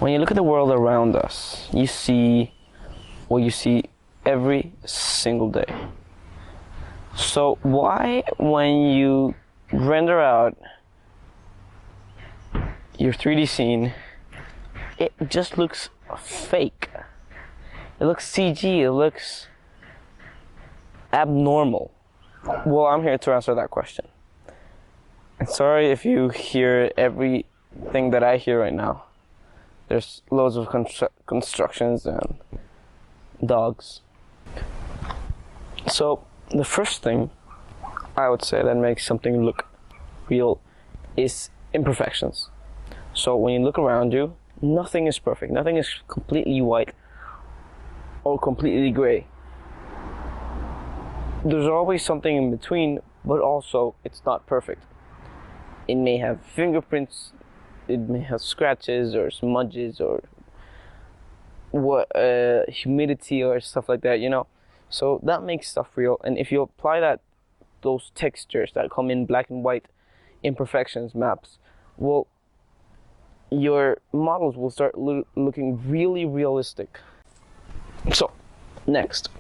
When you look at the world around us, you see what you see every single day. So why, when you render out your 3D scene, it just looks fake? It looks CG, it looks abnormal. Well, I'm here to answer that question. And sorry if you hear everything that I hear right now. There's loads of constructions and dogs. So the first thing I would say that makes something look real is imperfections. So when you look around you, nothing is perfect. Nothing is completely white or completely gray. There's always something in between, but also it's not perfect. It may have fingerprints, it may have scratches or smudges or humidity or stuff like that, you know. So that makes stuff real. And if you apply those textures that come in black and white imperfections maps, well, your models will start looking really realistic. So next,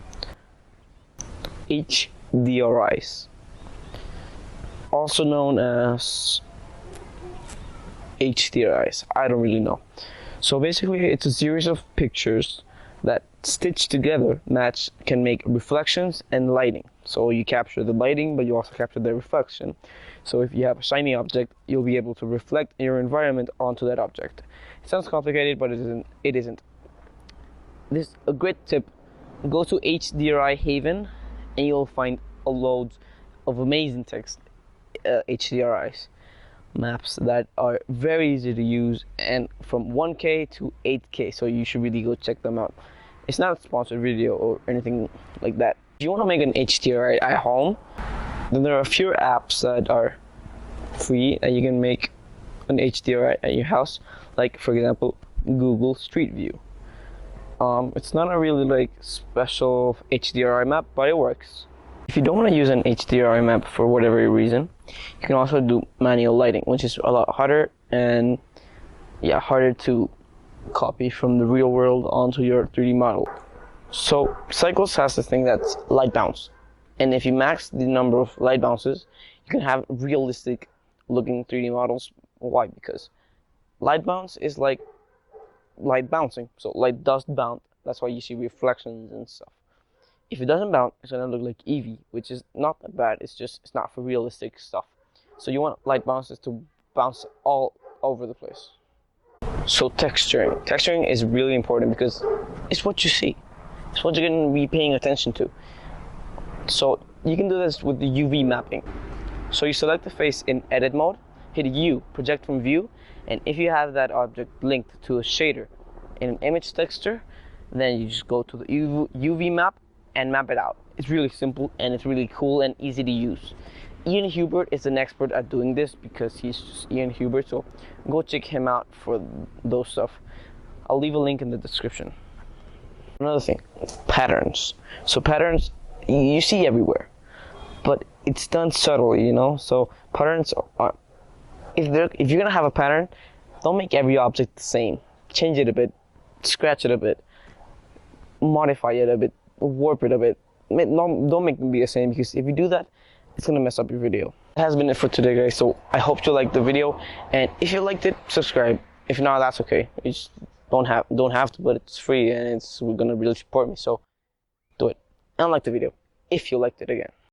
HDRIs, also known as HDRIs. I don't really know. So basically, it's a series of pictures that stitched together can make reflections and lighting. So you capture the lighting, but you also capture the reflection. So if you have a shiny object, you'll be able to reflect your environment onto that object. It sounds complicated, but it isn't. This a great tip. Go to HDRI Haven, and you'll find a load of amazing HDRIs maps that are very easy to use, and from 1K to 8K, so you should really go check them out. It's not a sponsored video or anything like that. If you want to make an HDRI at home, then there are a few apps that are free that you can make an HDRI at your house, like for example Google Street View. It's not a really special HDRI map, but it works. If you don't want to use an HDRI map for whatever reason, you can also do manual lighting, which is a lot harder and harder to copy from the real world onto your 3D model. So Cycles has this thing that's light bounce, and if you max the number of light bounces, you can have realistic looking 3D models. Why? Because light bounce is like light bouncing, so light does bounce. That's why you see reflections and stuff. If it doesn't bounce, it's gonna look like Eevee, which is not that bad. It's not for realistic stuff. So you want light bounces to bounce all over the place. So texturing is really important because it's what you see. It's what you're gonna be paying attention to. So you can do this with the UV mapping. So you select the face in edit mode, hit U, project from view, and if you have that object linked to a shader in an image texture, then you just go to the UV map and map it out. It's really simple and it's really cool and easy to use. Ian Hubert is an expert at doing this because he's just Ian Hubert, so go check him out for those stuff. I'll leave a link in the description. Another thing, patterns. So patterns you see everywhere, but it's done subtly, you know. So patterns are, if you're gonna have a pattern, don't make every object the same. Change it a bit, scratch it a bit, modify it a bit, warp it a bit. Don't make them be the same, because if you do that, it's gonna mess up your video. That has been it for today, guys. So I hope you liked the video, and if you liked it, subscribe. If not, that's okay. You just don't have to, but it's free and it's gonna really support me. So do it and like the video if you liked it again.